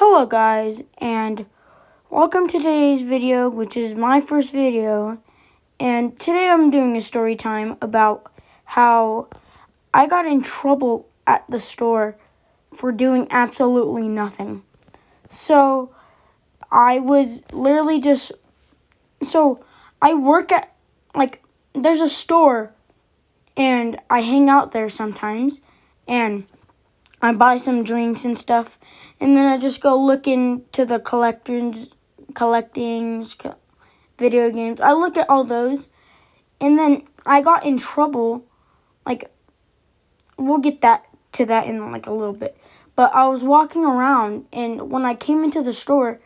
Hello guys, and welcome to today's video, which is my first video. And today I'm doing a story time about how I got in trouble at the store for doing absolutely nothing. So I was literally I work at, there's a store and I hang out there sometimes, and I buy some drinks and stuff, and then I just go look into the collectings, video games. I look at all those, and then I got in trouble. We'll get to that in a little bit. But I was walking around, and when I came into the store,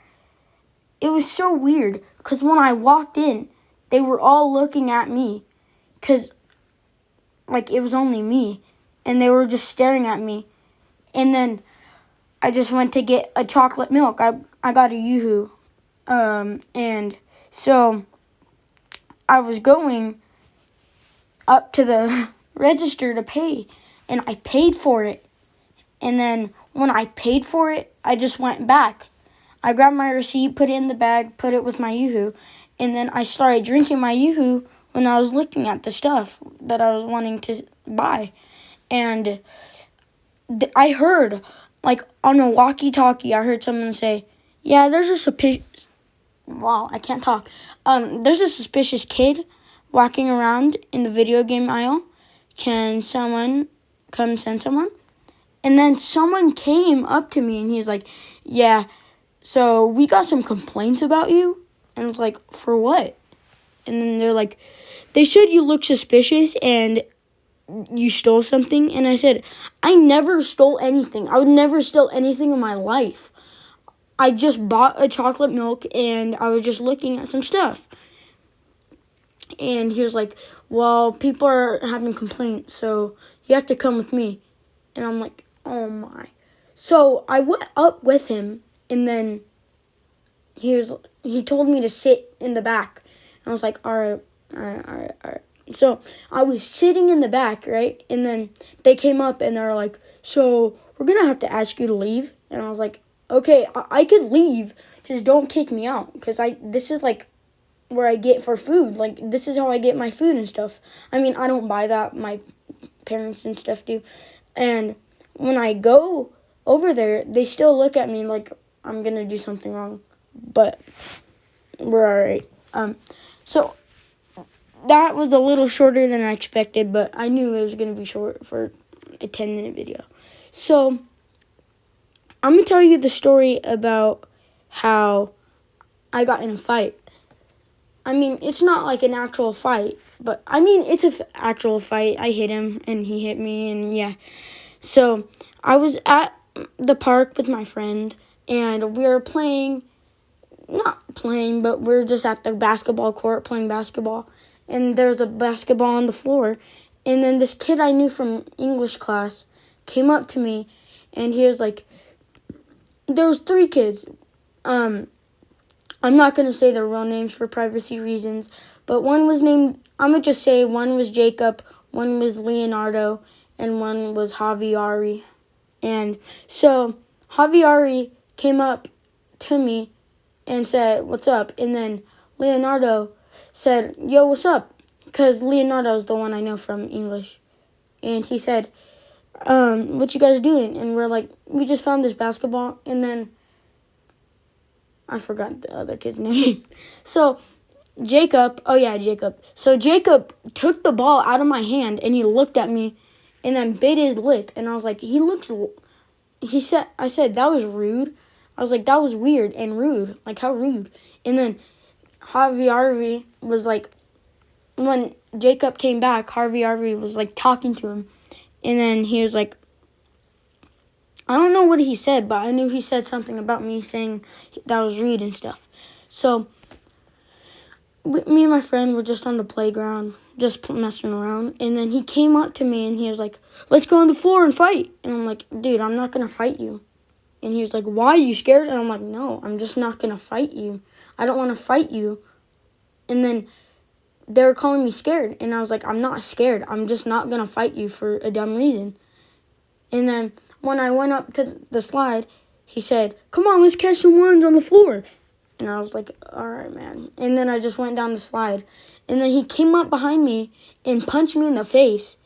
it was so weird, because when I walked in, they were all looking at me, because, it was only me, and they were just staring at me. And then I just went to get a chocolate milk. I got a Yoo-hoo. And so I was going up to the register to pay, and I paid for it. And then when I paid for it, I just went back. I grabbed my receipt, put it in the bag, put it with my Yoo-hoo, and then I started drinking my Yoo-hoo when I was looking at the stuff that I was wanting to buy. And I heard, on a walkie-talkie, I heard someone say, yeah, there's a suspicious, wow, I can't talk. There's a suspicious kid walking around in the video game aisle. Can someone come send someone? And then someone came up to me, and he was like, yeah, so we got some complaints about you. And I was like, for what? And then they're like, they said you look suspicious, and you stole something. And I said, I never stole anything. I would never steal anything in my life. I just bought a chocolate milk, and I was just looking at some stuff. And he was like, well, people are having complaints, so you have to come with me. And I'm like, oh my. So I went up with him, and then he told me to sit in the back. And I was like, all right. So I was sitting in the back, right? And then they came up, and they were like, so we're going to have to ask you to leave. And I was like, okay, I could leave. Just don't kick me out, because this is where I get for food. This is how I get my food and stuff. I mean, I don't buy that. My parents and stuff do. And when I go over there, they still look at me like I'm going to do something wrong. But we're all right. So that was a little shorter than I expected, but I knew it was going to be short for a 10-minute video. So I'm going to tell you the story about how I got in a fight. I mean, it's not like an actual fight, but I mean, it's an actual fight. I hit him, and he hit me, and yeah. So I was at the park with my friend, and we were but we were just at the basketball court playing basketball. And there's a basketball on the floor. And then this kid I knew from English class came up to me, and he was like, there was 3 kids. I'm not going to say their real names for privacy reasons, but one was named, I'm going to just say one was Jacob, one was Leonardo, and one was Javiari. And so Javiari came up to me and said, what's up? And then Leonardo said, yo, what's up? Because Leonardo is the one I know from English. And he said, what you guys doing? And we're like, we just found this basketball. And then I forgot the other kid's name. So Jacob. So Jacob took the ball out of my hand, and he looked at me and then bit his lip. And I was like, I said, that was rude. I was like, that was weird and rude. Like, how rude. And then Harvey was like, when Jacob came back, Harvey was talking to him. And then he was like, I don't know what he said, but I knew he said something about me saying that was rude and stuff. So me and my friend were just on the playground, just messing around. And then he came up to me, and he was like, let's go on the floor and fight. And I'm like, dude, I'm not going to fight you. And he was like, why, are you scared? And I'm like, no, I'm just not going to fight you. I don't want to fight you. And then they were calling me scared. And I was like, I'm not scared. I'm just not going to fight you for a dumb reason. And then when I went up to the slide, he said, "Come on, let's catch some ones on the floor." And I was like, "All right, man." And then I just went down the slide. And then he came up behind me and punched me in the face.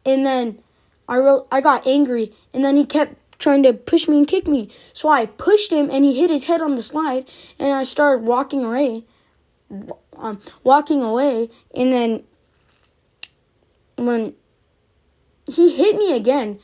And then I got angry. And then he kept trying to push me and kick me. So I pushed him, and he hit his head on the slide. And I started walking away. And then when he hit me again,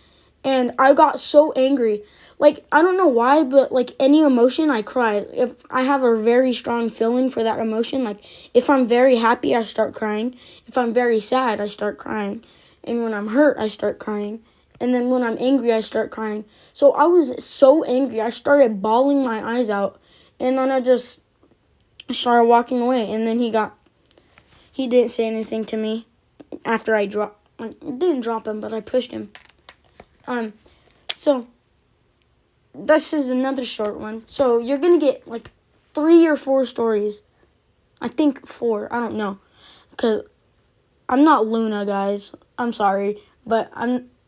and I got so angry. Like, I don't know why, but, like, any emotion, I cry. If I have a very strong feeling for that emotion, like, if I'm very happy, I start crying. If I'm very sad, I start crying. And when I'm hurt, I start crying. And then when I'm angry, I start crying. So I was so angry, I started bawling my eyes out. And then I just started walking away. And then he didn't say anything to me after I didn't drop him, but I pushed him. So this is another short one. So you're going to get like 3 or 4 stories. I think 4. I don't know. Because I'm not Luna, guys. I'm sorry. But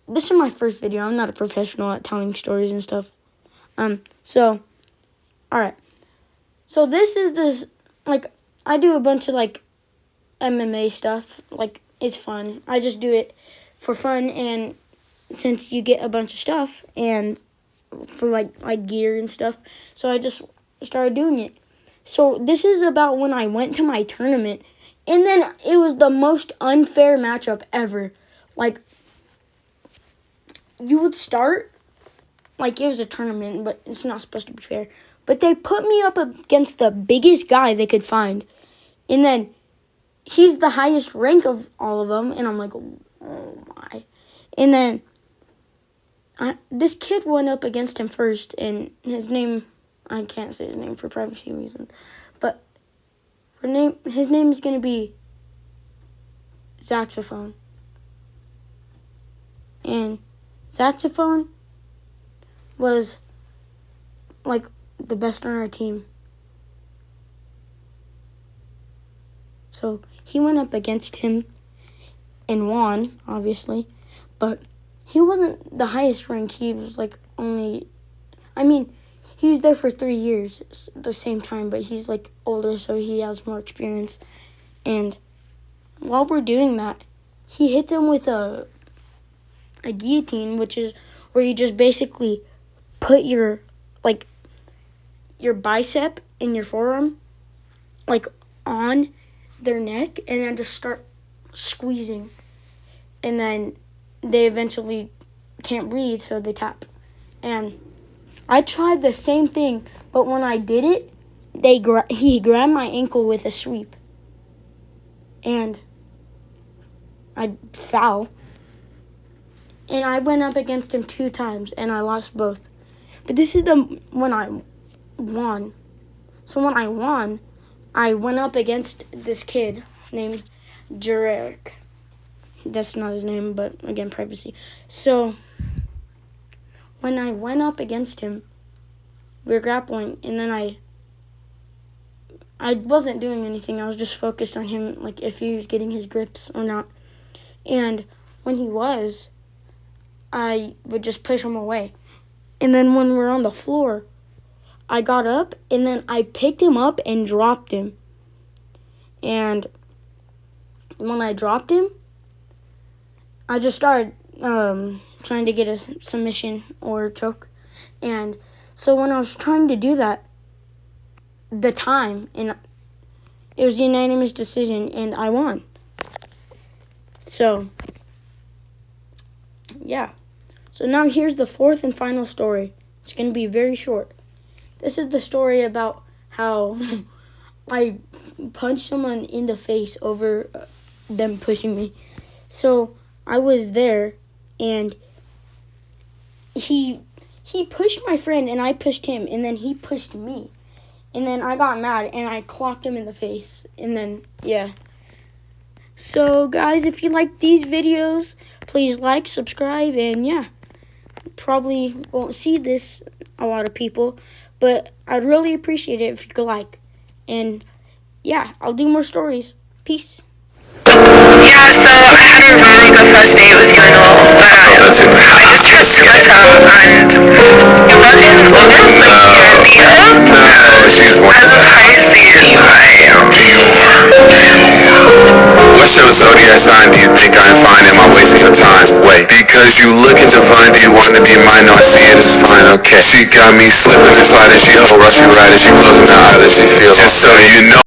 this is my first video. I'm not a professional at telling stories and stuff. So, alright. So this is this, like, I do a bunch of, like, MMA stuff. Like, it's fun. I just do it for fun, and since you get a bunch of stuff and for like gear and stuff, so I just started doing it. So this is about when I went to my tournament, and then it was the most unfair matchup ever. Like, you would start, like, it was a tournament, but it's not supposed to be fair, but they put me up against the biggest guy they could find, and then he's the highest rank of all of them, and I'm like, oh my. And then this kid went up against him first, and his name, I can't say his name for privacy reasons, but his name is going to be Saxophone. And Saxophone was, like, the best on our team. So he went up against him and won, obviously, but he wasn't the highest rank. He was like he was there for 3 years at the same time, but he's like older, so he has more experience. And while we're doing that, he hits him with a guillotine, which is where you just basically put your bicep and your forearm, like, on their neck, and then just start squeezing. And then they eventually can't breathe, so they tap. And I tried the same thing, but when I did it, he grabbed my ankle with a sweep. And I foul. And I went up against him 2 times, and I lost both. But this is when I won. So when I won, I went up against this kid named Jarek. That's not his name, but again, privacy. So when I went up against him, we were grappling, and then I wasn't doing anything. I was just focused on him, like, if he was getting his grips or not. And when he was, I would just push him away. And then when we were on the floor, I got up, and then I picked him up and dropped him. And when I dropped him, I just started trying to get a submission or choke. And so when I was trying to do that, and it was a unanimous decision, and I won. So, yeah. So now here's the 4th and final story. It's going to be very short. This is the story about how I punched someone in the face over them pushing me. So I was there, and he pushed my friend, and I pushed him, and then he pushed me. And then I got mad, and I clocked him in the face. And then, yeah. So, guys, if you like these videos, please like, subscribe, and yeah. Probably won't see this, a lot of people, but I'd really appreciate it if you could like. And, yeah, I'll do more stories. Peace. Yeah, so I had a really good first date with you and all, but I just had SKETCHY and it wasn't like your idea. No, she's one As of a Pisces. I am. What's your zodiac sign? Do you think I'm fine? Am I wasting your time? Wait, because you looking divine, do you want to be mine? No, I see it as fine, okay. She got me slipping and sliding, she whole rush, she riding, she closing her eyes, she feels. Just so you know.